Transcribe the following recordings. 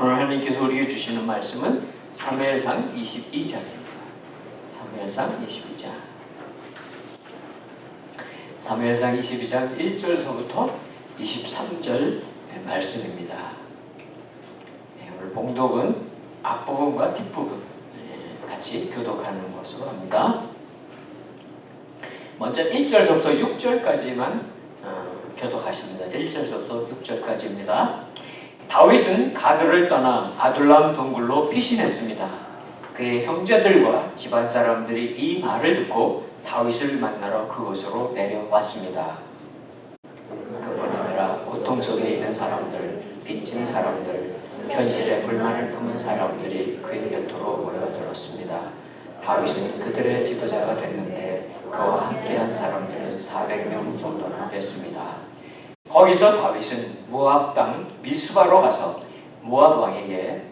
오늘 하나님께서 우리에게 주시는 말씀은 사무엘상 22장입니다. 사무엘상 22장. 사무엘상 22장 1절서부터 23절 말씀입니다. 오늘 봉독은 앞부분과 뒷부분 같이 교독하는 것으로 합니다. 먼저 1절서부터 6절까지만 교독하십니다. 1절서부터 6절까지입니다. 다윗은 가드를 떠나 아둘람 동굴로 피신했습니다. 그의 형제들과 집안 사람들이 이 말을 듣고 다윗을 만나러 그곳으로 내려왔습니다. 그뿐아니라 고통 속에 있는 사람들, 빚진 사람들, 현실에 불만을 품은 사람들이 그의 곁으로 모여들었습니다. 다윗은 그들의 지도자가 됐는데 그와 함께한 사람들은 400명 정도나 됐습니다. 거기서 다윗은 모압 땅 미스바로 가서 모압 왕에게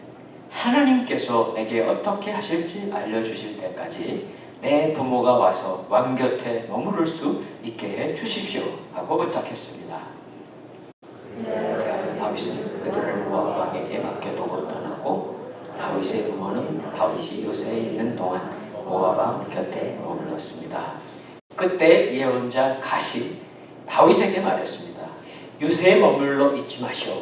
하나님께서 내게 어떻게 하실지 알려주실 때까지 내 부모가 와서 왕 곁에 머무를 수 있게 해 주십시오 하고 부탁했습니다. 다윗은 그들을 모압 왕에게 맡겨두고 떠났고 다윗의 부모는 다윗이 요새에 있는 동안 모압 왕 곁에 머물렀습니다. 그때 예언자 갓이 다윗에게 말했습니다. 요새에 머물러 있지 마시오.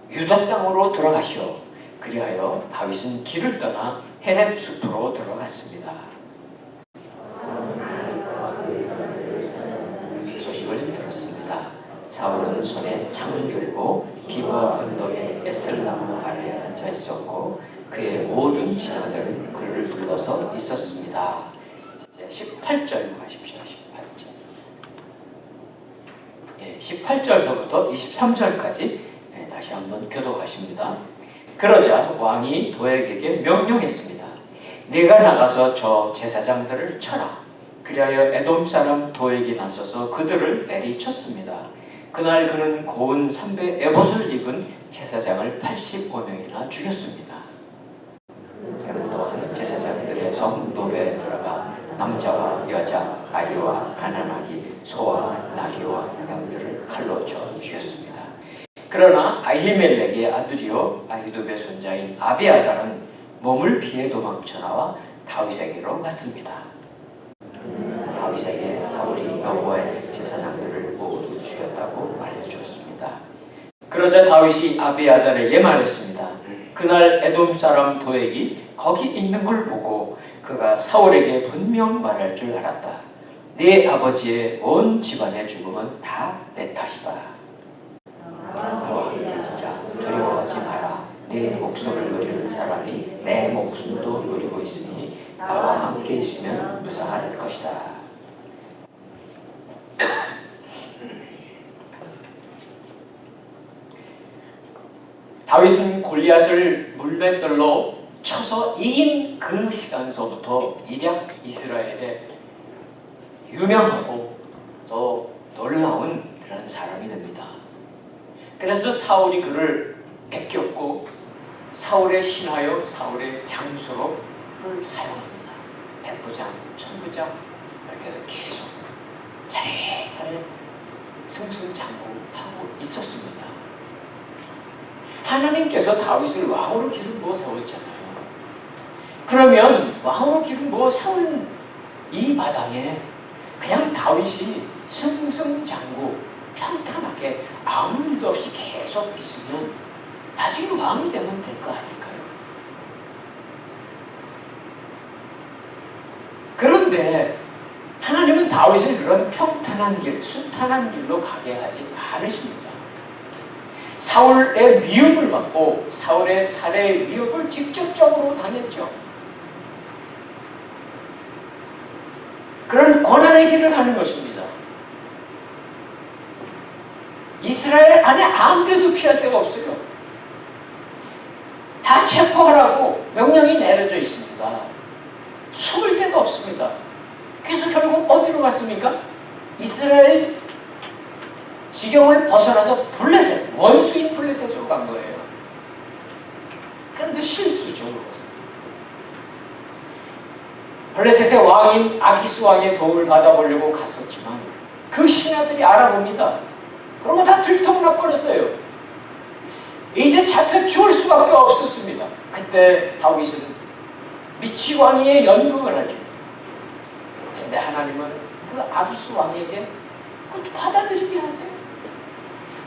유다 땅으로 들어가시오. 그리하여 다윗은 길을 떠나 헤렛 숲으로 들어갔습니다. 소식을 들었습니다. 사울은 손에 창을 들고 기브아 언덕에 에셀나무 아래에 앉아 있었고 그의 모든 신하들은 그를 불러서 있었습니다. 이제 18절 가십시오. 18절서부터 23절까지 다시 한번 교독하십니다. 그러자 왕이 도액에게 명령했습니다. 네가 나가서 저 제사장들을 쳐라. 그리하여 에돔 사람 도액이 나서서 그들을 내리쳤습니다. 그날 그는 고운 삼배 에봇을 입은 제사장을 85명이나 죽였습니다. 그는 또한 제사장들의 성 노베에 들어가 남자와 여자, 아이와 가난아기, 소와 나귀와 양들을 칼로 쳐 죽였습니다. 그러나 아히멜렉의 아들이요 아히두베 손자인 아비아달은 몸을 피해 도망쳐 나와 다윗에게로 갔습니다. 다윗에게 사울이 여호와의 제사장들을 모두 죽였다고 말해주었습니다. 그러자 다윗이 아비아달에게 말했습니다. 그날 에돔 사람 도액이 거기 있는 걸 보고 그가 사울에게 분명 말할 줄 알았다. 네 아버지의 온 집안의 죽음은 다 내 탓이다. 진짜 두려워하지 마라. 네 목숨을 노리는 사람이 내 목숨도 노리고 있으니 나와 함께 있으면 무사할 것이다. 다윗은 골리앗을 물맷돌로 쳐서 이긴 그 시간서부터 일약 이스라엘의 유명하고 또 놀라운 그런 사람이 됩니다. 그래서 사울이 그를 아꼈고 사울의 신하요 사울의 장수로 그를 사용합니다. 백부장, 천부장 이렇게 해서 계속 차례차례 승승장구하고 있었습니다. 하나님께서 다윗을 왕으로 기름 세웠잖아요. 그러면 왕으로 기름 세운 이 마당에 그냥 다윗이 승승장구 평탄하게 아무 일도 없이 계속 있으면 나중에 왕이 되면 될 거 아닐까요? 그런데 하나님은 다윗을 그런 평탄한 길, 순탄한 길로 가게 하지 않으십니다. 사울의 미움을 받고 사울의 살해의 위협을 직접적으로 당했죠. 그런 고난의 길을 가는 것입니다. 이스라엘 안에 아무데도 피할 데가 없어요. 다 체포하라고 명령이 내려져 있습니다. 숨을 데가 없습니다. 그래서 결국 어디로 갔습니까? 이스라엘 지경을 벗어나서 블레셋, 원수인 블레셋으로 간 거예요. 그런데 실수죠. 블레셋의 왕인 아기스 왕의 도움을 받아보려고 갔었지만 그 신하들이 알아봅니다. 그러고 다 들통나 버렸어요. 이제 잡혀 죽을 수밖에 없었습니다. 그때 다윗은 미치 왕위에 연금을 하죠. 근데 하나님은 그 아기스 왕에게 그것도 받아들이게 하세요.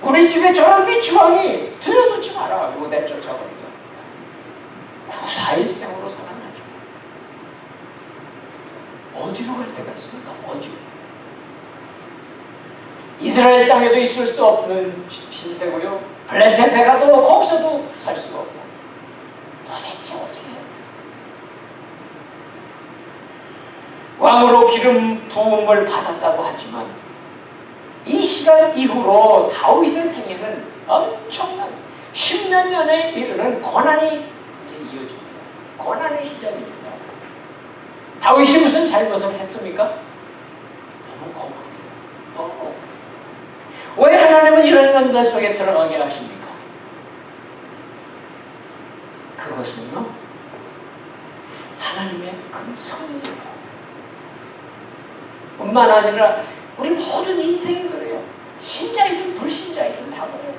우리 집에 저런 미치 왕이 들여놓지 마라. 그리고 내쫓아버리고 구사일생으로 살아나죠. 어디로 갈 때가 있습니까? 어디로? 이스라엘 땅에도 있을 수 없는 신세고요. 블레셋에 가도 거기서도 살 수가 없고 도대체 어떻게 해요? 왕으로 기름 부음을 받았다고 하지만 이 시간 이후로 다윗의 생애는 엄청난 10몇 년에 이르는 고난이 이제 이어집니다. 고난의 시작입니다. 다윗이 무슨 잘못을 했습니까? 너무 억울해요. 왜 하나님은 이런 난관 속에 들어가게 하십니까? 그것은요, 하나님의 큰 섭리예요. 뿐만 아니라 우리 모든 인생이 그래요. 신자이든 불신자이든 다 그래요.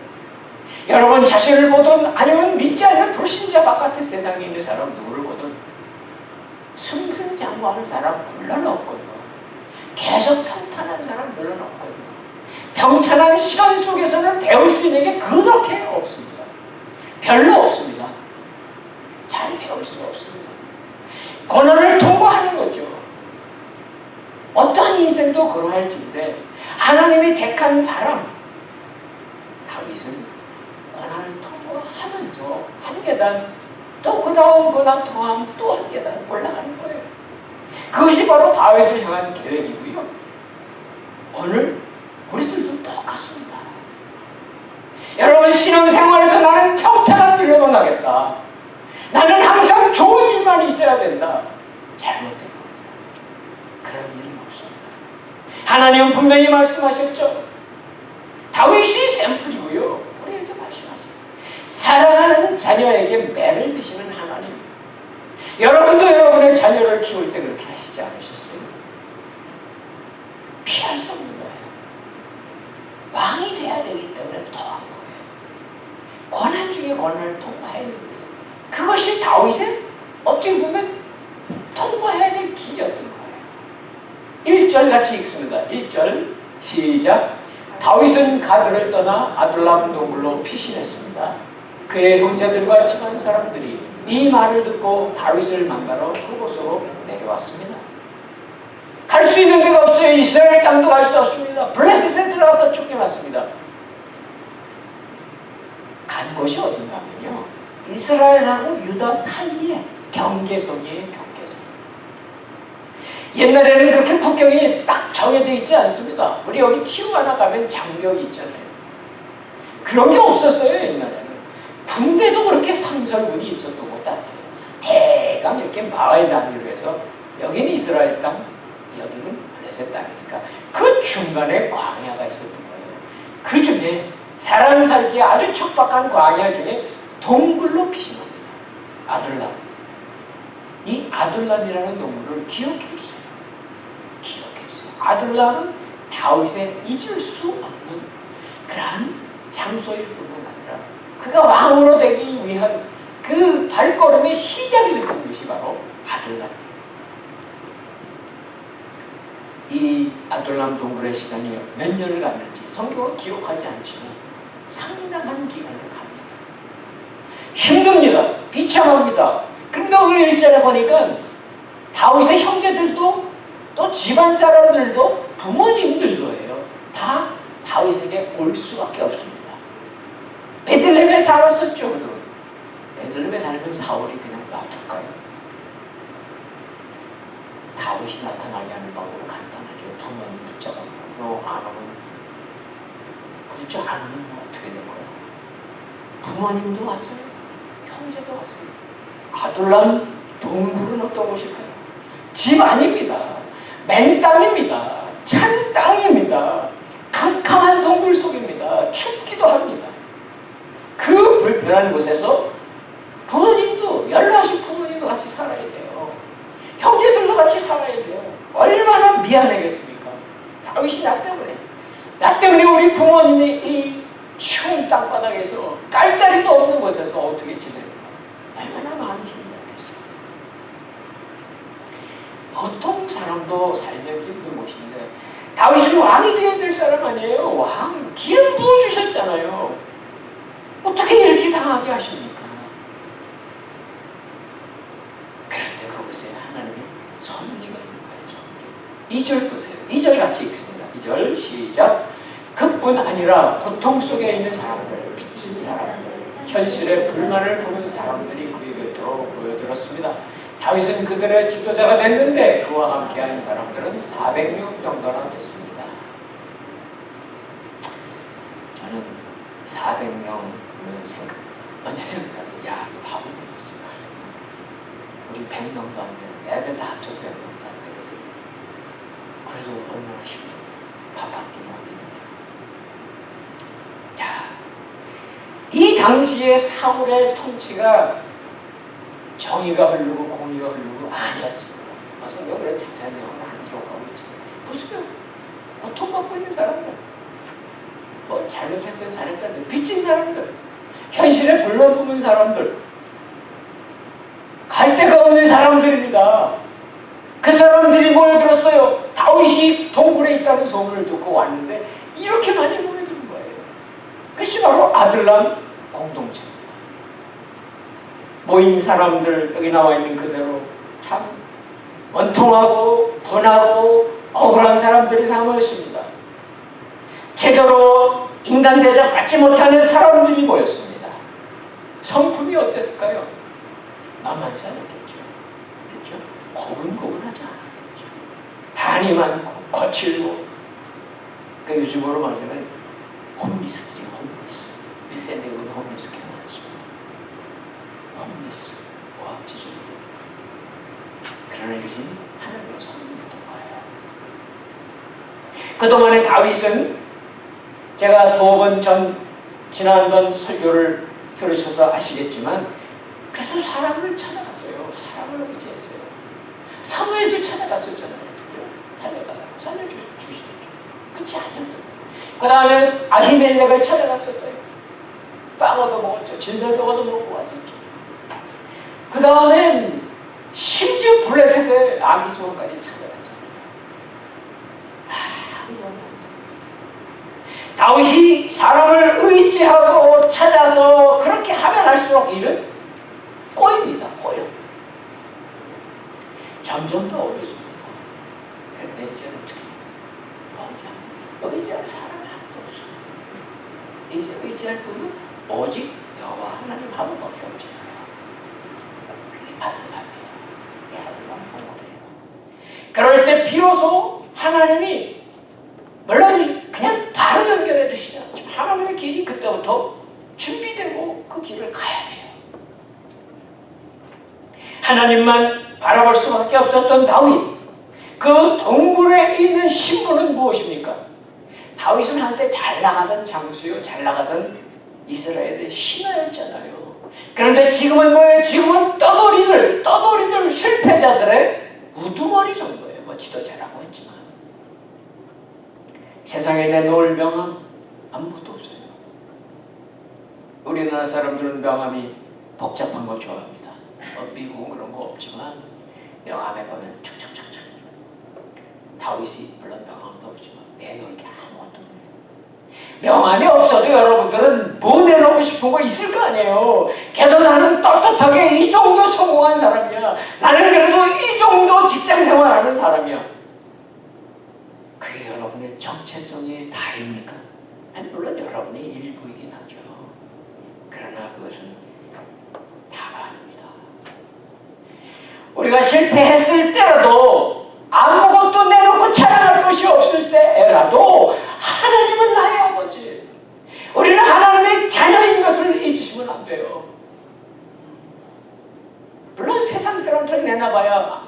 여러분 자신을 보든 아니면 믿지 않는 불신자 바깥의 세상에 있는 사람 누구를 보든 승승장구하는 사람 물론 없거든요. 계속 평탄한 사람 물론 없거든요. 평탄한 시간 속에서는 배울 수 있는 게 그렇게 없습니다. 별로 없습니다. 잘 배울 수가 없습니다. 고난을 통과하는 거죠. 어떠한 인생도 그러할진데 하나님이 택한 사람 다윗은 고난을 통과하면서 한 계단 또 그 다음 고난 통하면 또 한 계단 올라가는 거예요. 그것이 바로 다윗을 향한 계획이고요. 오늘 우리들도 똑같습니다. 여러분 신앙생활에서 나는 평탄한 일로만 하겠다. 나는 항상 좋은 일만 있어야 된다. 잘못된 겁니다. 그런 일은 없습니다. 하나님은 분명히 말씀하셨죠. 다윗이 샘플이고요. 우리에게 말씀하세요. 사랑하는 자녀에게 매를 드시는 하나님. 여러분도 여러분의 자녀를 키울 때 그렇게 하시지 않으셨어요? 피할 수 없는 거예요. 왕이 돼야 되기 때문에 더한 거예요. 고난 중에 고난을 통과해야 됩니다. 그것이 다윗의 어떻게 보면 통과해야 될 길이었던 거예요. 1절 같이 읽습니다. 1절 시작. 다윗은 가드를 떠나 아둘람 동굴로 피신했습니다. 그의 형제들과 집안 사람들이 이 말을 듣고 다윗을 만나러 그곳으로 내려왔습니다. 갈 수 있는 데가 없어요. 이스라엘 땅도 갈 수 없습니다. 블레셋에 들어갔다 쫓겨났습니다. 간 곳이 어딘가 하면요, 이스라엘하고 유다 사이에 경계선이에요. 경계선. 옛날에는 그렇게 국경이 딱 정해져 있지 않습니다. 우리 여기 티juana 가면 장벽이 있잖아요. 그런 게 없었어요. 옛날에는. 군대도 그렇게 상설군이 있었던 것도 아니에요. 대강 이렇게 마을 단위로 해서 여기는 이스라엘 땅, 여기는 블레셋 땅이니까 그 중간에 광야가 있었던 거예요. 그 중에 사람 살기에 아주 척박한 광야 중에 동굴로 피신합니다. 아둘람. 이 아둘람이라는 동굴을 기억해 주세요. 기억해 주세요. 아둘람은 다윗의 잊을 수 없는 그러한 장소일 뿐만 아니라 그가 왕으로 되기 위한 그 발걸음의 시작이 되는 것이 바로 아둘람. 이 아둘람 동굴의 시간이 몇 년을 갔는지 성경은 기록하지 않지만 상당한 기간을 갑니다. 힘듭니다. 비참합니다. 근데 오늘 1절에 보니까 다윗의 형제들도 또 집안 사람들도 부모님들도예요. 다 다윗에게 올 수밖에 없습니다. 베들레헴에 살았었죠. 그들은. 베들레헴에 살면 사울이 그냥 놔둘까요? 다윗이 나타나게 하는 방법은 간단하죠. 부모님 붙잡아놓고 너 안 오면 그렇죠. 안 오면 뭐 어떻게 된 거야? 부모님도 왔어요. 형제도 왔어요. 아둘람 동굴은 어떤 곳일까요? 집 아닙니다. 맨 땅입니다. 찬 땅입니다. 캄캄한 동굴 속입니다. 춥기도 합니다. 그 불편한 곳에서 부모님도, 연로하신 부모님도 같이 살아야 돼요. 형제들도 같이 살아야 돼요. 얼마나 미안하겠습니까? 다윗이 나 때문에 우리 부모님이 이 추운 땅바닥에서 깔자리도 없는 곳에서 어떻게 지내는가? 얼마나 마음이 왕도 살려기 힘든 것인데 다윗은 왕이 되어야 될 사람 아니에요. 왕 기름 부어주셨잖아요. 어떻게 이렇게 당하게 하십니까? 그런데 그곳에 하나님의 섭리가 있는 거예요. 섭리. 2절 보세요. 2절 같이 읽습니다. 2절 시작. 그뿐 아니라 고통 속에 있는 사람들, 빚진 사람들, 현실에 불만을 품은 사람들이 그의 곁으로 모여들었습니다. 다윗은 그들의 지도자가 됐는데 그와 함께한 사람들은 400명 정도나 됐습니다. 저는 400명을 먼저 생각해요. 야, 이거 바보 되겠을까? 우리 100명도 안 되는 애들 다 합쳐서 100명도 안 되는 그래서 얼마나 힘들어. 밥 한 끼 먹이느냐. 자, 이 당시에 사울의 통치가 정의가 흐르고 공의가 흐르고 아니었습니다. 그래서 그런 자세한 내용을 안 기록하고 있죠. 보세요. 고통받고 있는 사람들, 뭐 잘못했든 잘했든 빚진 사람들, 현실에 불만 품은 사람들, 갈 데가 없는 사람들입니다. 그 사람들이 모여들었어요. 다윗이 동굴에 있다는 소문을 듣고 왔는데 이렇게 많이 모여드는 거예요. 그것이 바로 아들람 공동체입니다. 모인 사람들, 여기 나와 있는 그대로 참 원통하고 분하고 억울한 사람들이 다 모였습니다. 제대로 인간 대접 받지 못하는 사람들이 모였습니다. 성품이 어땠을까요? 만만치 않았겠죠. 그렇죠? 고분고분하지 않았겠죠. 한이 많고 거칠고, 그러니까 요즘으로 말하자면 홈리스들이 홈리스. 샌디에고는 홈리스 꽤 많았습니다. 홈리스, 고압지졸. 그러나 이것은 하나님의 선물이었던 거예요. 그동안에 다윗은 제가 지난번 설교를 들으셔서 아시겠지만 계속 사람을 찾아갔어요. 사람을 의지했어요. 사무엘도 찾아갔었잖아요. 살려주시죠. 끝이 아니었던 거예요. 그 다음에 아히멜렉을 찾아갔었어요. 빵어도 먹었죠. 진설병어도 먹고 왔었죠. 그 다음엔 심지어 블레셋의 아기스온까지 찾아갔잖아요. 다윗이 사람을 의지하고 찾아서 그렇게 하면 할수록 일은 꼬입니다. 꼬여. 점점 더 어려집니다. 그런데 이제는 어떻게 포기합니다. 의지할 사람이 아무도 없어요. 이제 의지할 분은 오직 여호와 하나님 한 분밖에 없잖아요. 그게 아들람이에요. 그게 아들람 성물이에요. 그럴 때 비로소 하나님이 물론 그냥 바로 연결해 주시지 않죠. 하나님의 길이 그때부터 준비되고 그 길을 가야 돼요. 하나님만 바라볼 수밖에 없었던 다윗. 그 동굴에 있는 신분은 무엇입니까? 다윗은 한때 잘 나가던 장수요, 잘 나가던 이스라엘의 신하였잖아요. 그런데 지금은 뭐예요? 지금은 떠돌이들, 실패자들의 우두머리 정도예요. 뭐 지도자라고 했지만. 세상에 내놓을 명함 아무것도 없어요. 우리나라 사람들은 명함이 복잡한 거 좋아합니다. 미국은 그런 거 없지만 명함에 보면 척척척척. 다윗이 물론 명함도 없지만 내놓을 게 아무것도 없네요. 명함이 없어도 여러분들은 뭐 내놓고 싶은 거 있을 거 아니에요. 걔도 나는 떳떳하게 이 정도 성공한 사람이야. 나는 그래도 이 정도 직장생활하는 사람이야. 그게 여러분의 정체성이 다입니까? 아니, 물론 여러분의 일부이긴 하죠. 그러나 그것은 다가 아닙니다. 우리가 실패했을 때라도 아무것도 내놓고 자랑할 것이 없을 때라도 하나님은 나의 아버지. 우리는 하나님의 자녀인 것을 잊으시면 안 돼요. 물론 세상 사람처럼 내놔봐야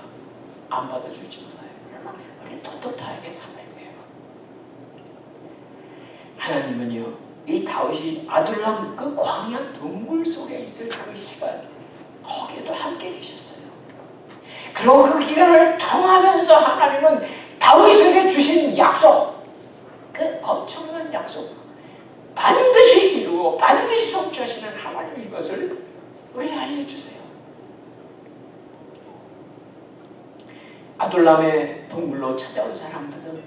안 받아주지만 우리는 떳떳하게 살아야 돼요. 하나님은요, 이 다윗이 아둘람 그 광야 동굴 속에 있을 그 시간, 거기에도 함께 계셨어요. 그리고 그 기간을 통하면서 하나님은 다윗에게 주신 약속, 그 엄청난 약속, 반드시 이루고 반드시 성취하시는 하나님인 것을 우리에게 알려주세요. 아둘람의 동굴로 찾아온 사람들은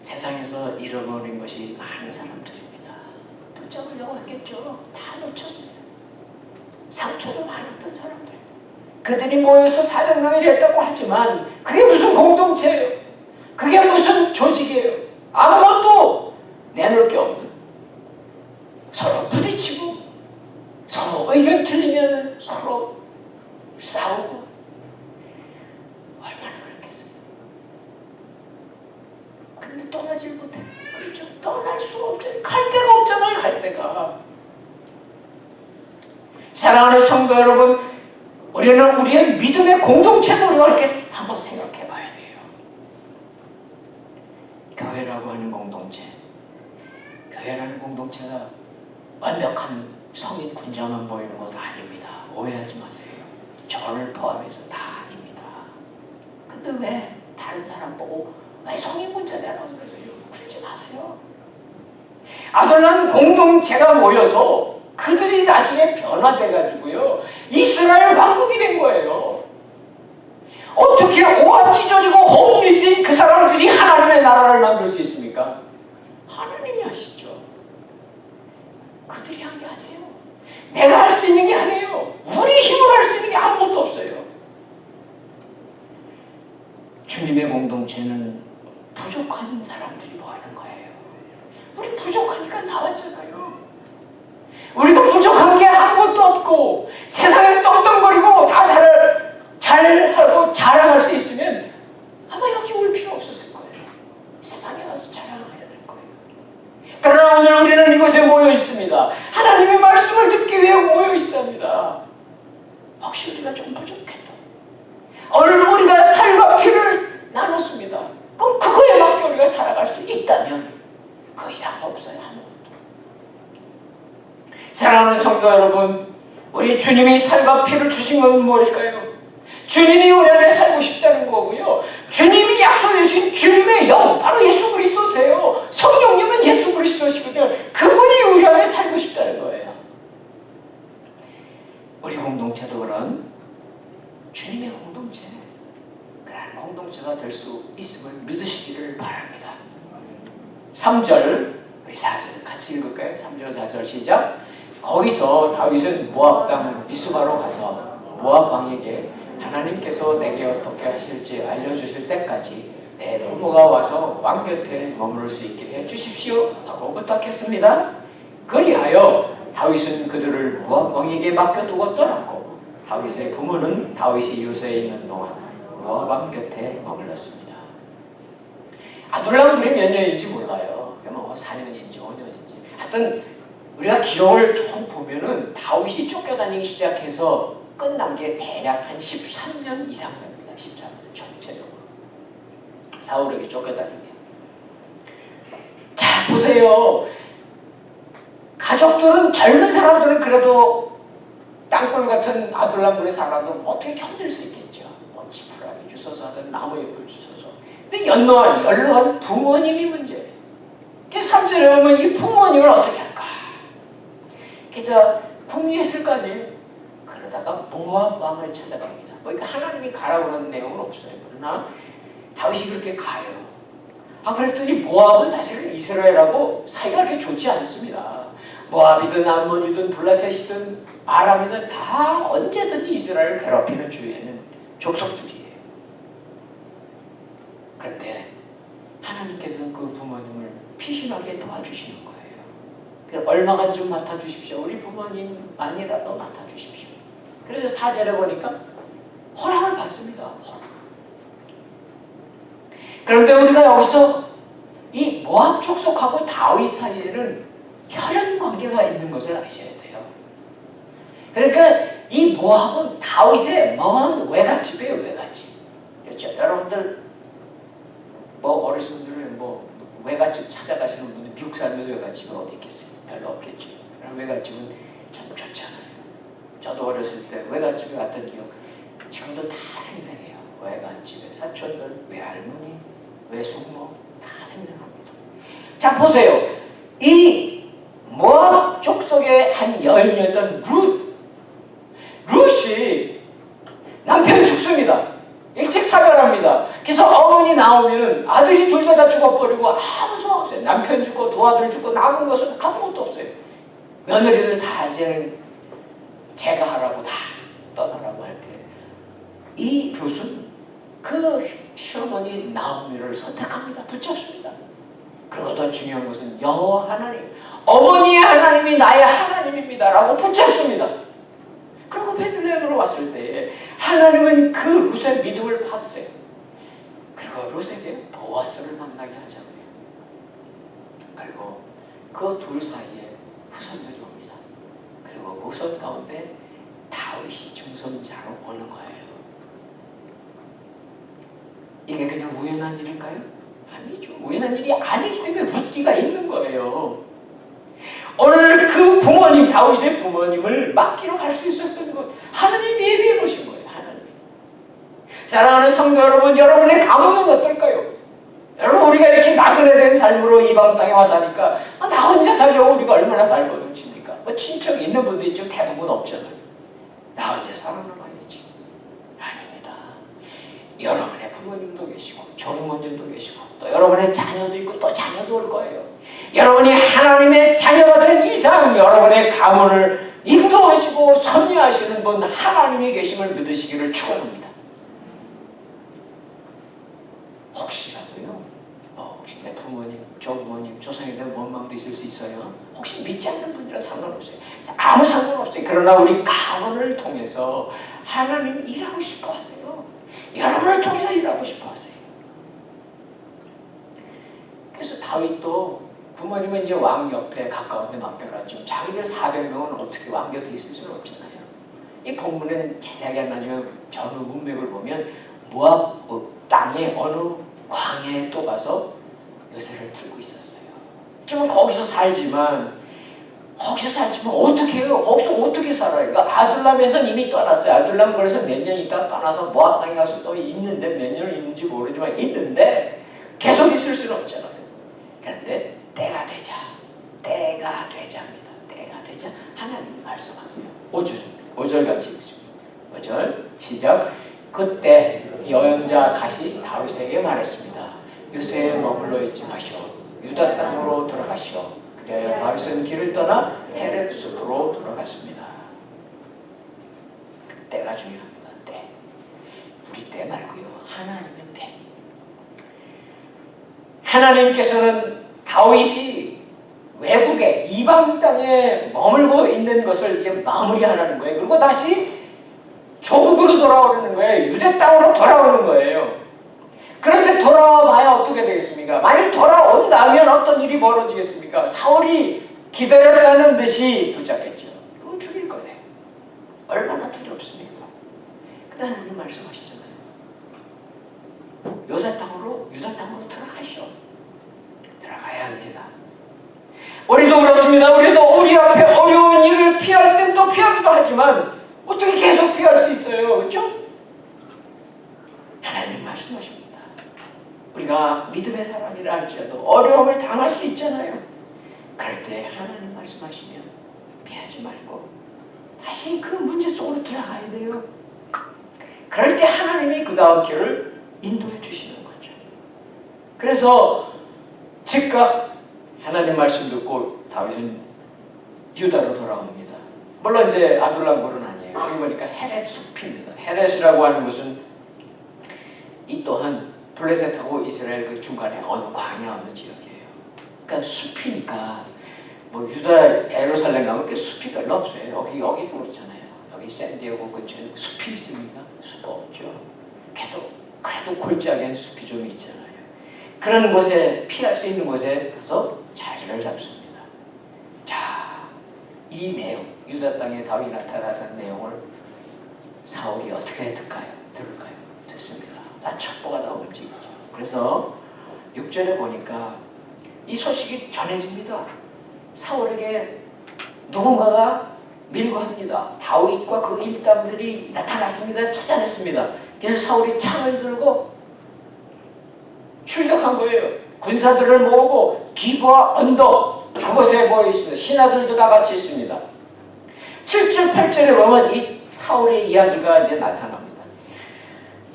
세상에서 잃어버린 것이 많은 사람들입니다. 붙잡으려고 했겠죠. 다 놓쳤어요. 상처도 많았던 사람들. 그들이 모여서 400명이 됐다고 하지만 그게 무슨 공동체예요? 그게 무슨 조직이에요? 아무것도 내놓을 게 없는, 서로 부딪히고 서로 의견 틀리면 서로 싸우고 얼마나 그랬겠어요. 그런데 떠나질 못해. 그렇죠? 떠날 수가 없잖아요. 갈 데가 없잖아요. 갈 데가. 사랑하는 성도 여러분, 우리는 우리의 믿음의 공동체도 우리가 이렇게 한번 생각해 봐야 돼요. 교회라고 하는 공동체, 교회라는 공동체가 완벽한 성인 군자만 보이는 것 아닙니다. 오해하지 마세요. 저를 포함해서 다 아닙니다. 근데 왜 다른 사람 보고 왜 성인 군자냐고 그러세요? 그러지 마세요. 아둘람 공동체가 모여서 그들이 나중에 변화돼가지고요, 이스라엘 왕국이 된 거예요. 어떻게 오합지졸이고 홈리스인 그 사람들이 하나님의 나라를 만들 수 있습니까? 하나님이 하시죠. 그들이 한 게 아니에요. 내가 할 수 있는 게 아니에요. 우리 힘으로 할 수 있는 게 아무것도 없어요. 주님의 공동체는 부족한 사람들이 모이는 거예요. 우리 부족하니까 나왔잖아요. 우리가 부족한 게 아무것도 없고 세상에 떵떵거리고 다 잘하고 자랑할 수 있으면 아마 여기 올 필요 없었을 거예요. 세상에 와서 자랑해야 될 거예요. 그러나 오늘 우리는 이곳에 모여 있습니다. 하나님의 말씀을 듣기 위해 모여 있습니다. 혹시 우리가 좀 부족해도 오늘 우리가 살과 피를 나눴습니다. 그럼 그거에 맞게 우리가 살아갈 수 있다면 그 이상 없어요. 아무것도. 사랑하는 성도 여러분, 우리 주님이 살과 피를 주신 건 무엇일까요? 주님이 우리 안에 살고 싶다는 거고요. 주님이 약속해 주신 주님의 영, 바로 예수 그리스도세요. 성령님은 예수 그리스도시거든요. 그분이 우리 안에 살고 싶다는 거예요. 우리 공동체도 그런 주님의 공동체, 그런 공동체가 될 수 있음을 믿으시기를 바랍니다. 3절, 우리 4절 같이 읽을까요? 3절 4절 시작. 거기서 다윗은 모압 땅 미스바로 가서 모압 왕에게 하나님께서 내게 어떻게 하실지 알려주실 때까지 내 부모가 와서 왕 곁에 머무를 수 있게 해주십시오 하고 부탁했습니다. 그리하여 다윗은 그들을 모압 왕에게 맡겨두고 떠났고 다윗의 부모는 다윗이 요새에 있는 동안 모압 왕 곁에 머물렀습니다. 아둘람들이 몇 년인지 몰라요. 뭐 4년인지 5년인지 하여튼 우리가 기록을 좀 보면은 다윗이 쫓겨다니기 시작해서 끝난 게 대략 한 13년 이상 됩니다. 13년 전체적으로. 사울에게 쫓겨다니게. 자, 보세요. 가족들은, 젊은 사람들은 그래도 땅굴 같은 아둘람굴에 살아도 어떻게 견딜 수 있겠죠. 뭐 지푸라기 주워서 하든 나무잎을 주워서. 근데 연로한 부모님이 문제예요. 그래서 3절에 보면 이 부모님을 어떻게 할까? 그래서 궁리했을 거 아니에요. 그러다가 모압 왕을 찾아갑니다. 그러니까 하나님이 가라고 하는 내용은 없어요. 그러나 다윗이 그렇게 가요. 그랬더니 모압은 사실은 이스라엘하고 사이가 그렇게 좋지 않습니다. 모압이든 암몬이든 블라셋이든 아람이든 다 언제든지 이스라엘을 괴롭히는 주위에는 족속들이에요. 그런데 하나님께서는 그 부모님을 피신하게 도와주시는 거예요. 얼마간 좀 맡아주십시오. 우리 부모님만이라도 맡아주십시오. 그래서 4절에 보니까 허락을 받습니다. 허락. 그런데 우리가 여기서 이 모압 족속하고 다윗 사이에는 혈연 관계가 있는 것을 아셔야 돼요. 그러니까 이 모압은 다윗의 먼 외갓집이에요. 외갓집. 그렇죠? 여러분들 뭐 어르신들은 뭐 외갓집 찾아가시는 분들 미국 살면서 외갓집은 어디 있겠어요? 별로 없겠죠. 그럼 외갓집은 참 좋잖아요. 저도 어렸을 때 외갓집에 갔던 기억 지금도 다 생생해요. 외갓집에 사촌들, 외할머니, 외숙모 다 생생합니다. 자, 보세요. 이 모압 족속의 한 여인이었던 룻이 남편 죽습니다. 일찍 사별합니다. 나오면은 아들이 둘 다 죽어버리고 아무 소용 없어요. 남편 죽고 두 아들 죽고 남은 것은 아무것도 없어요. 며느리들 다 이제는 제가 하라고 다 떠나라고 할 때 이 룻은 그 시어머니 나오미를 선택합니다. 붙잡습니다. 그리고 더 중요한 것은 여호와 하나님, 어머니의 하나님이 나의 하나님입니다 라고 붙잡습니다. 그리고 베들레헴으로 왔을 때 하나님은 그 룻의 믿음을 받으세요. 그리고 룻에게 보아스를 만나게 하잖아요. 그리고 그 둘 사이에 후손들이 옵니다. 그리고 그 후손 가운데 다윗이 중손자로 오는 거예요. 이게 그냥 우연한 일일까요? 아니죠. 우연한 일이 아니기 때문에 묻기가 있는 거예요. 오늘 그 부모님, 다윗의 부모님을 맡기러 갈 수 있었던 것, 하나님이 예비해 놓으신 거예요. 하나님. 사랑하는 성도 여러분, 여러분의 가문은 어떨까요? 여러분, 우리가 이렇게 나그네된 삶으로 이방 땅에 와서 하니까 나 혼자 살려고 우리가 얼마나 발버둥 칩니까? 친척 있는 분도 있지만 대부분 없잖아요. 나 혼자 살아남아야지. 아닙니다. 여러분의 부모님도 계시고 조부모님도 계시고 또 여러분의 자녀도 있고 또 자녀도 올 거예요. 여러분이 하나님의 자녀가 된 이상 여러분의 가문을 인도하시고 섭리하시는 분 하나님이 계심을 믿으시기를 축원합니다. 혹시라도요, 혹시 내 부모님, 조부모님, 조상에 대한 원망도 있을 수 있어요. 혹시 믿지 않는 분이라 상관없어요. 아무 상관없어요. 그러나 우리 가문을 통해서 하나님 일하고 싶어 하세요. 여러분을 통해서 일하고 싶어 하세요. 그래서 다윗도 부모님은 이제 왕 옆에 가까운 데 맡겨놨죠. 자기들 400명은 어떻게 왕곁에 있을 수는 없잖아요. 이 본문에는 자세하게 안 나지만 전후 문맥을 보면 모압 땅의 어느 광야에 또 가서 요새를 들고 있었어요. 지금 거기서 살지만 어떻게 해요? 거기서 어떻게 살아요? 그러니까 아둘람에서는 이미 떠났어요. 아둘람 그래서 몇 년 있다 떠나서 모압 땅에 가서 또 있는데 몇 년을 있는지 모르지만 있는데 계속 있을 수는 없잖아요. 그런데 때가 되자 하나님이 말씀하세요. 5절 같이 읽습니다. 5절 시작. 그때 여행자 갓이 다윗에게 말했습니다. 요새에 머물러 있지 마시오. 유다 땅으로 돌아가시오. 그래야 다윗은 길을 떠나 헤렛 숲으로 돌아갔습니다. 때가 중요합니다. 때. 우리 때 말고요. 하나님의 때. 하나님께서는 다윗이 외국에 이방 땅에 머물고 있는 것을 이제 마무리하라는 거예요. 그리고 다시 조국으로 돌아오는 거예요. 유대 땅으로 돌아오는 거예요. 그런데 돌아와 봐야 어떻게 되겠습니까? 만일 돌아온다면 어떤 일이 벌어지겠습니까? 사울이 기다렸다는 듯이 붙잡겠죠. 그거 죽일 거예요. 얼마나 두렵습니까? 그 다음에 하나님 말씀하시잖아요. 유다 땅으로 들어가시오. 들어가야 합니다. 우리도 그렇습니다. 우리도 우리 앞에 어려운 일을 피할 땐 또 피하기도 하지만 어떻게 계속 피할 수 있어요? 그렇죠? 하나님 말씀하십니다. 우리가 믿음의 사람이라 할지라도 어려움을 당할 수 있잖아요. 그럴 때 하나님 말씀하시면 피하지 말고 다시 그 문제 속으로 들어가야 돼요. 그럴 때 하나님이 그 다음 길을 인도해 주시는 거죠. 그래서 즉각 하나님 말씀 듣고 다윗은 유다로 돌아옵니다. 물론 이제 아둘람 굴은 아니에요. 여기 보니까 헤렛 숲입니다. 헤렛이라고 하는 것은 이 또한 블레셋하고 이스라엘 그 중간에 어느 광야 어느 지역이에요. 그러니까 숲이니까 뭐 유다 예루살렘 가면 그 숲이 별로 없어요. 여기도 그렇잖아요. 여기 샌디에고 근처에 숲이 있습니까? 숲 없죠. 그래도 골짜기엔 숲이 좀 있잖아요. 그런 곳에 피할 수 있는 곳에 가서 자리를 잡습니다. 자, 이 내용, 유다 땅에 다윗이 나타나는 내용을 사울이 어떻게 들을까요? 듣습니다. 다 첩보가 다 움직이죠. 그래서 6절에 보니까 이 소식이 전해집니다. 사울에게 누군가가 밀고 합니다. 다윗과 그 일당들이 나타났습니다. 찾아냈습니다. 그래서 사울이 창을 들고 출격한 거예요. 군사들을 모으고 기브와 언덕 그곳에 모여 있습니다. 신하들도 다 같이 있습니다. 7절 8절에 보면 이 사울의 이야기가 이제 나타납니다.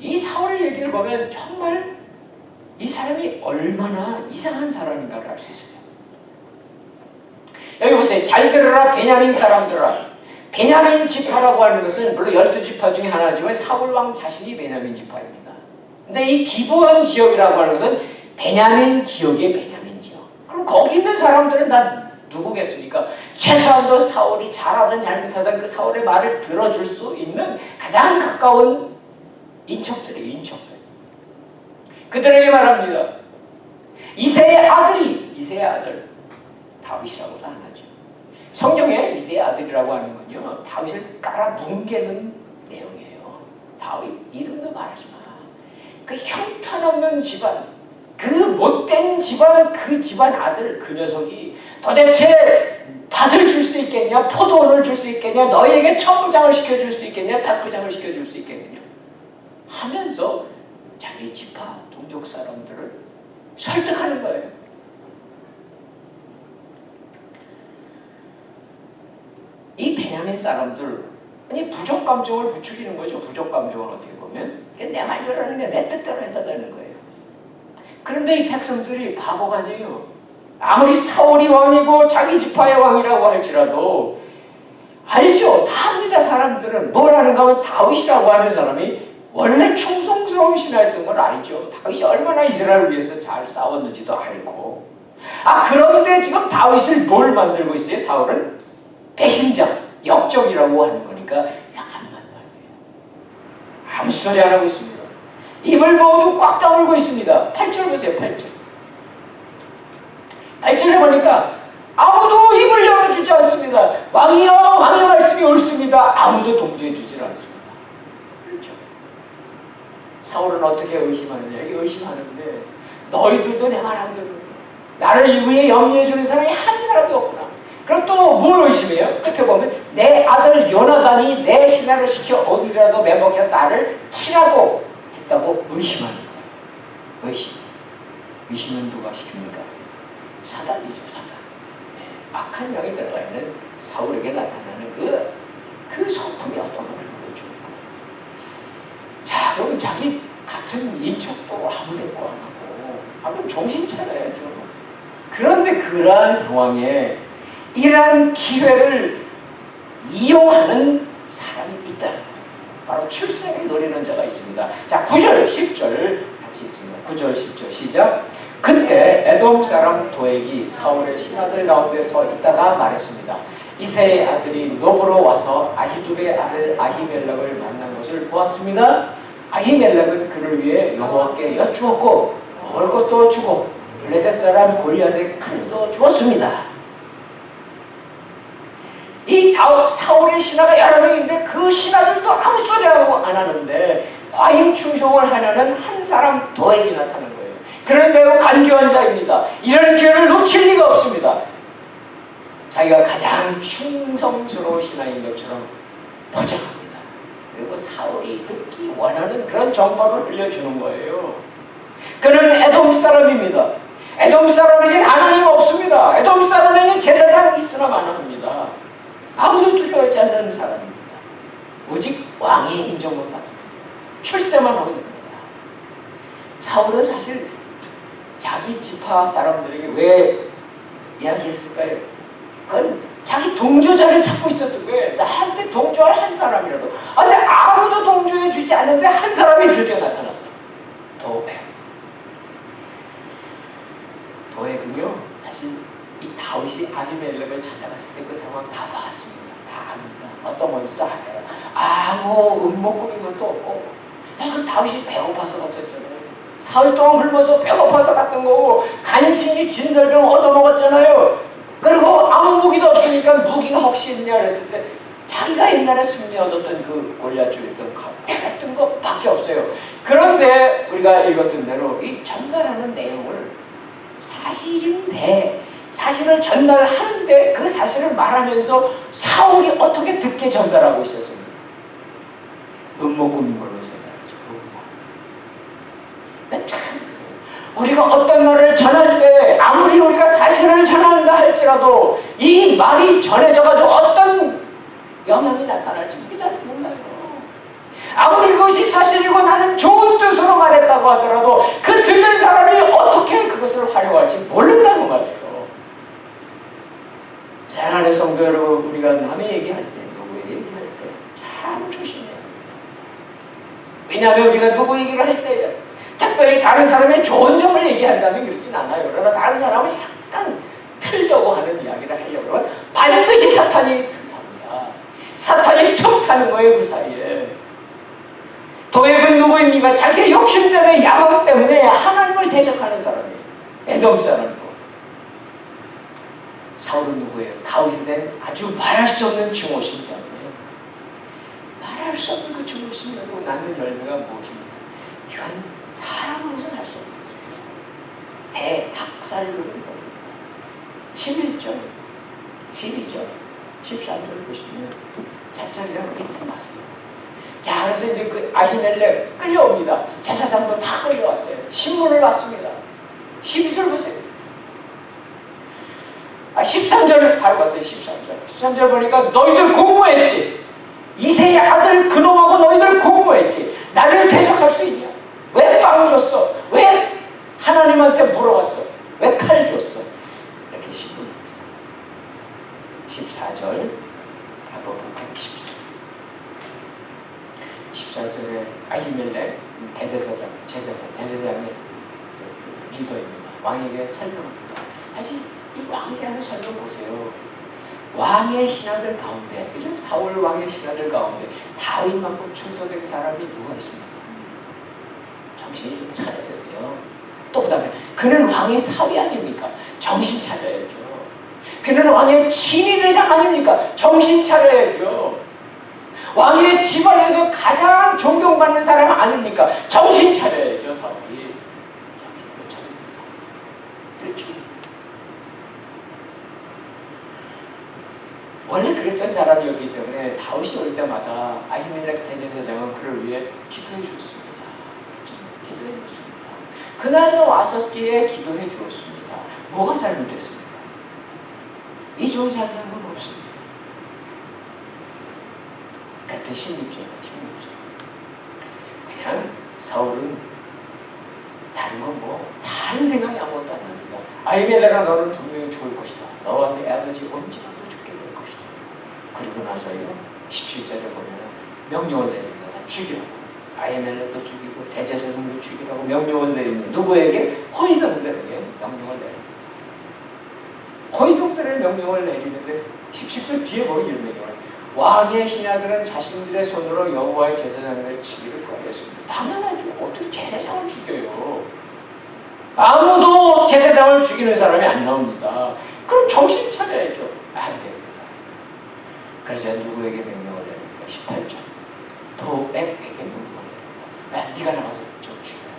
이 사울의 얘기를 보면 정말 이 사람이 얼마나 이상한 사람인가를 알 수 있어요. 여기 보세요. 잘 들으라 베냐민 사람들아. 베냐민 지파라고 하는 것은 물론 12지파 중에 하나지만 사울왕 자신이 베냐민 지파입니다. 근데 이 기브온 지역이라고 하는 것은 베냐민 지역의 베냐민 지역. 그럼 거기 있는 사람들은 다 누구겠습니까? 최소한도 사울이 잘하든 잘못하든 그 사울의 말을 들어줄 수 있는 가장 가까운 인척들이에요. 인척들. 그들에게 말합니다. 이새의 아들 다윗이라고도 안 하죠. 성경에 이새의 아들이라고 하는 건요, 다윗을 깔아 뭉개는 내용이에요. 다윗 이름도 말하지 마. 그 형편없는 집안, 그 못된 집안, 그 집안 아들, 그 녀석이 도대체 밭을 줄 수 있겠냐, 포도원을 줄 수 있겠냐, 너희에게 천부장을 시켜줄 수 있겠냐, 백부장을 시켜줄 수 있겠느냐 하면서 자기 지파 동족 사람들을 설득하는 거예요. 이 베냐민 사람들, 아니 부족 감정을 부추기는 거죠. 부족 감정을 어떻게 보면 내 말대로 하는 게 내 뜻대로 해달라는 거예요. 그런데 이 백성들이 바보가 아니에요. 아무리 사울이 왕이고 자기 지파의 왕이라고 할지라도 알죠. 다 합니다. 사람들은 뭐라는가 하면 다윗이라고 하는 사람이 원래 충성스러운 신하였던 걸 알죠. 다윗이 얼마나 이스라엘을 위해서 잘 싸웠는지도 알고. 그런데 지금 다윗을 뭘 만들고 있어요? 사울은 배신자, 역적이라고 하는 거니까 이상한 말이에요. 아무 소리 안 하고 있습니다. 입을 모두 꽉 다물고 있습니다. 8절 보세요. 8절. 8절에 보니까 아무도 입을 열어주지 않습니다. 왕이여, 왕의 말씀이 옳습니다. 아무도 동조해주지 않습니다. 그렇죠. 사울은 어떻게 의심하느냐? 이게 의심하는데 너희들도 내 말 안 듣는다. 나를 위해 염려해주는 사람이 한 사람도 없구나. 그리고 또 뭘 의심해요? 끝에 보면 내 아들 요나단이 내 신하를 시켜 어디라도 매복해 나를 치라고 했다고 의심하는 거예요. 의심은 누가 시킵니까? 사단이죠. 사단. 악한 영이 들어가 있는 사울에게 나타나는 그 성품이 어떤 걸 보여주는 거예요. 자, 그럼 자기 같은 인척도 아무 데도 안 하고, 그럼 정신 차려야죠. 그런데 그러한 상황에 이러한 기회를 이용하는 사람이 있다는 거예요. 바로 출세를 노리는 자가 있습니다. 자, 9절, 10절 같이 읽습니다. 9절, 10절 시작. 그때 에돔 사람 도액이 사울의 신하들 가운데 서 있다가 말했습니다. 이새의 아들이 노브로 와서 아히두베의 아들 아히멜렉을 만난 것을 보았습니다. 아히멜렉은 그를 위해 여호와께 여쭈었고 먹을 것도 주고 블레셋 사람 골리앗의 칼도 주었습니다. 이 사울의 신하가 여러 명인데 그 신하들도 아무 소리 안 하는데 과잉 충성을 하려는 한 사람 도액이 나타난 거예요. 그는 매우 간교한 자입니다. 이런 기회를 놓칠 리가 없습니다. 자기가 가장 충성스러운 신하인 것처럼 포장합니다. 그리고 사울이 듣기 원하는 그런 정보를 흘려주는 거예요. 그는 에돔 사람입니다. 에돔 사람에겐 하나님 없습니다. 에돔 사람에겐 제사장 있으나 마나합니다. 아무도 두려워하지 않는 사람입니다. 오직 왕의 인정만 받습니다. 출세만 하면 됩니다. 사울은 사실 자기 지파 사람들에게 왜 이야기했을까요? 그건 자기 동조자를 찾고 있었던 거예요. 나한테 동조할 한 사람이라도. 근데 아무도 동조해 주지 않는데 한 사람이 드디어 나타났어요. 도액은요, 사실 이 다윗이 아히멜렉을 찾아갔을 때 그 상황 다 봤습니다. 다 압니다. 어떤 건지도 알아요. 아무 음모꾸민 것도 없고, 사실 다윗이 배고파서 갔었잖아요. 사흘 동안 굶어서 배고파서 갔던 거고, 간신히 진설병 얻어먹었잖아요. 그리고 아무 무기도 없으니까 무기가 혹시 있느냐 그랬을 때 자기가 옛날에 승리 얻었던 그 골리앗 죽였던 했던 것밖에 없어요. 그런데 우리가 읽었던 대로 이 전달하는 내용을 사실인데, 사실을 전달하는데 그 사실을 말하면서 사울이 어떻게 듣게 전달하고 있었습니까? 음모꾸민 걸로 전달하죠. 음모. 참 우리가 어떤 말을 전할 때 아무리 우리가 사실을 전한다 할지라도 이 말이 전해져가지고 어떤 영향이 나타날지 우리 잘 몰라요. 아무리 그것이 사실이고 나는 좋은 뜻으로 말했다고 하더라도 그 그 듣는 사람이 어떻게 그것을 활용할지 모른다는 말이에요. 사랑하는 성도 여러분, 우리가 남의 얘기할 때, 누구 얘기할 때 참 조심해요. 왜냐하면 우리가 누구 얘기를 할 때 특별히 다른 사람의 좋은 점을 얘기한다면 그렇진 않아요. 그러나 다른 사람을 약간 틀려고 하는 이야기를 하려고 하면 반드시 사탄이 틈탑니다. 사탄이 틈타는 거예요. 그 사이에. 도액은 누구입니까? 자기의 욕심 때문에, 야망 때문에 하나님을 대적하는 사람이에요. 에돔 사람이고. 사울은 누구예요? 다윗에 대한 아주 말할 수 없는 증오심 때문에. 말할 수 없는 그 증오심으로 낳는 열매가 무엇입니까? 이건 사람으로서는 할 수 없는 거예요. 대학살로는 거예요. 11절, 12절, 13절 보시면 찹쌀이라고 읽지 마세요. 자, 그래서 이제 그 아히멜렉 끌려옵니다. 제사장도 다 끌려왔어요. 신문을 왔습니다. 12절 보세요. 13절을 바로 봤어요. 13절 보니까 너희들 공모했지. 이새의 아들 그놈하고 너희들 공모했지. 나를 대적할 수 있냐? 왜 빵 줬어? 왜 하나님한테 물어봤어? 왜 칼 줬어? 이렇게 신문합니다. 14절 하고 14절에 아히멜렉 대제사장의 리더입니다. 왕에게 설명합니다. 사실 이 왕에게 하는 설명 보세요. 왕의 신하들 가운데, 그죠? 사울 왕의 신하들 가운데 다윗만큼 충성된 사람이 누가 있습니까? 정신이 좀 차려야 돼요. 또 그 다음에 그는 왕의 사위 아닙니까? 정신 차려야죠. 그는 왕의 친위대장 아닙니까? 정신 차려야죠. 왕의 집안에서 가장 존경받는 사람 아닙니까? 정신 차려야죠. 사울이 정신 차립니다. 그렇죠. 원래 그랬던 사람이었기 때문에 다윗이 올 때마다 아히멜렉 대제사장은 그를 위해 기도해 주었습니다. 기도해 주었습니다. 그날도 왔었기에 기도해 주었습니다. 뭐가 잘못됐습니까? 이 좋은 사람은 없습니다. 그때 16절. 그냥 사울은 다른 건 다른 생각이 아무것도 안 납니다. 아히멜렉아 너는 분명히 죽을 것이다. 너와 내 아버지 온지라도 죽게 될 것이다. 그리고 나서요 17절에 보면 명령을 내립니다. 다 죽이라고. 아히멜렉도 죽이고 대제사장도 죽이라고 명령을 내립니다. 누구에게? 호위병들에게 명령을 내립니다. 호위병들의 명령을 내리는데 17절 뒤에 보면 이런 명령을 왕의 신하들은 자신들의 손으로 여호와의 제사장을 치기를 꺼렸습니다. 당연하죠. 어떻게 제사장을 죽여요? 아무도 제사장을 죽이는 사람이 안 나옵니다. 그럼 정신 차려야죠. 안 됩니다. 그래서 누구에게 명령을 내립니까? 18절. 도액에게 명령을 내립니다. 네가 나가서 저 죽여라.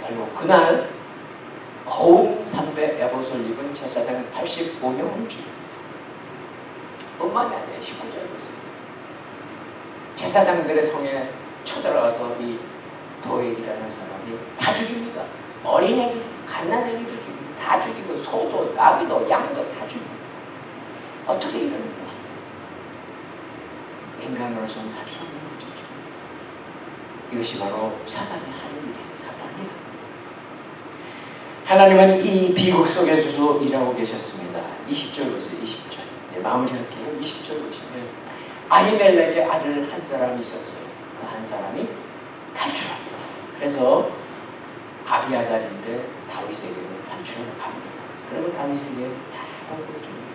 결국 그날 거운 300 에봇을 입은 제사장 85명을 죽입니다. 뿐만이 아니에요. 19절에 보세요. 제사장들의 성에 쳐들어가서 이 도액이라는 사람이 다 죽입니다. 어린애기도 갓난애기도 죽입니다. 다 죽이고 소도 나귀도 양도 다 죽입니다. 어떻게 이러는 거야? 인간으로서는 할 수 없는 문제죠. 이것이 바로 사단이 하는 일이에요. 사단이야. 하나님은 이 비극 속에서도 일하고 계셨습니다. 20절 보세요. 20절. 마무리할게요. 20절 보시면 아히멜렉의 아들 한 사람이 있었어요. 그 한 사람이 탈출합니다. 그래서 아비아달인데 다윗에게는 탈출을 갑니다. 그리고 다윗에게 다 보고를 줍니다.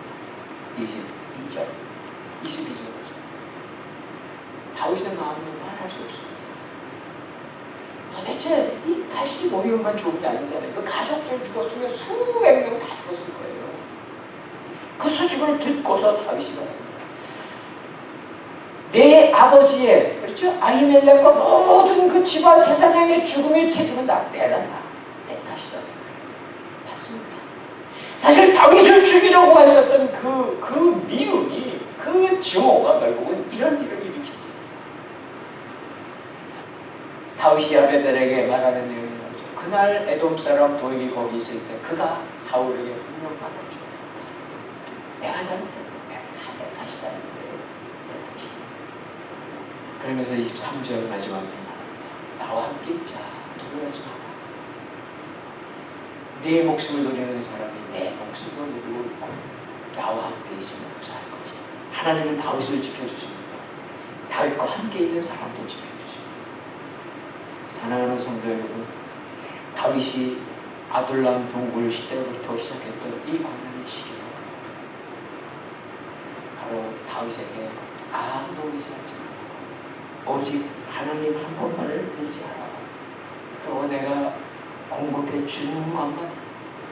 22절 22절 보세요. 다윗의 마음은 말할 수 없습니다. 도대체 이 85명만 죽은 게 아니잖아요. 그 가족들 죽었으면 수백 명 다 죽었을 거예요. 그 소식을 듣고서 다윗이 말합니다. 내 아버지의, 그렇죠? 아히멜렉과 모든 그 집안 제사장의 죽음의 책임은 다 내 탓이다. 맞습니다. 사실 다윗을 죽이려고 했었던 그 미움이, 그 증오가 결국은 이런 일을 일으켰죠. 다윗이 아베델에게 말하는 내용이 나오죠. 그날 에돔 사람 도액이 거기 있을 때 그가 사울에게 분명 말하죠. 내가 잘못했다. 내 탓이다. 그러면서 23절 마지막에 말합니다. 나와 함께 있자. 두려워하지 마라. 네 목숨을 노리는 사람이 내 목숨을 노리고 있고 나와 함께 있으면 무사할 것이다. 하나님은 다윗을 지켜주십니다. 다윗과 함께 있는 사람도 지켜주십니다. 사랑하는 성도 여러분, 다윗이 아둘람 동굴 시대부터 시작했던 이 고난의 시기로 바로 다윗에게 아무도 의지하지 말고 오직 하나님 한 분만을 의지하라. 그리고 내가 공급해 주는 것만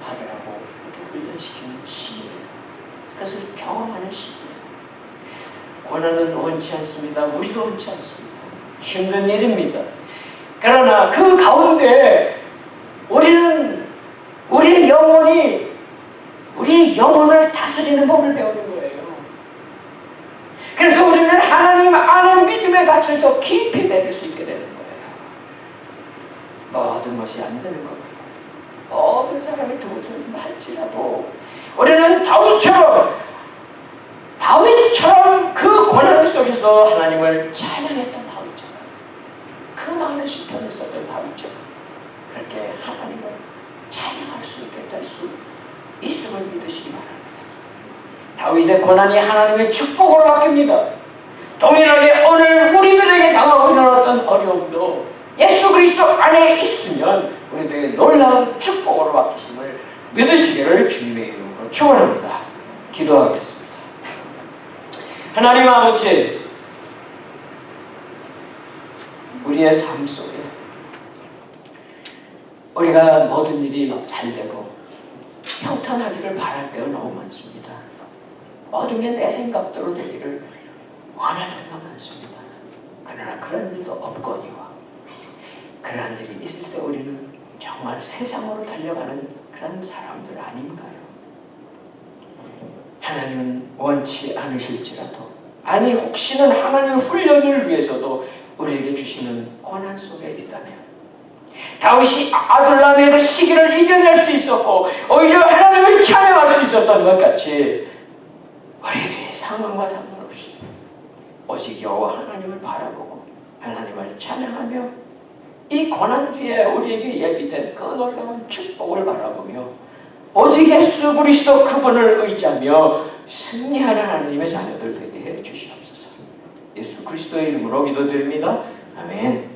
받으라고 이렇게 훈련시키는 시기예요. 그것을 경험하는 시기예요. 고난은 원치 않습니다. 우리도 원치 않습니다. 힘든 일입니다. 그러나 그 가운데 우리는 우리의 영혼을 다스리는 법을 배우는 거예요. 그래서 우리는 하나님 안에 믿음의 닻을 더 깊이 내릴 수 있게 되는 거예요. 모든 것이 안 되는 겁니다. 모든 사람이 도움을 할지라도 우리는 다윗처럼 그 고난 속에서 하나님을 찬양했던 다윗처럼, 그 많은 시편을 썼던 다윗처럼 그렇게 하나님을 찬양할 수 있게 될 수 있음을 믿으시기 바랍니다. 다윗의 고난이 하나님의 축복으로 바뀝니다. 동일하게 오늘 우리들에게 당하고 있는 어떤 어려움도 예수 그리스도 안에 있으면 우리들에게 놀라운 축복으로 바뀌심을 믿으시기를 주님의 이름으로 축원합니다. 기도하겠습니다. 하나님 아버지, 우리의 삶 속에 우리가 모든 일이 잘 되고 평탄하기를 바랄 때가 너무 많습니다. 모든 게 내 생각대로 되기를 원할 때가 많습니다. 그러나 그런 일도 없거니와 그러한 일이 있을 때 우리는 정말 세상으로 달려가는 그런 사람들 아닌가요? 하나님은 원치 않으실지라도, 아니 혹시는 하나님의 훈련을 위해서도 우리에게 주시는 고난 속에 있다면, 다윗이 아둘람의 그 시기를 이겨낼 수 있었고 오히려 하나님을 찬양할 수 있었던 것 같이 우리들의 상황과 상관없이 오직 여호와 하나님을 바라보고 하나님을 찬양하며 이 고난 뒤에 우리에게 예비된 그 놀라운 축복을 바라보며 오직 예수 그리스도 그분을 의지하며 승리하는 하나님의 자녀들 되게 해 주시옵소서. 예수 그리스도의 이름으로 기도드립니다. 아멘.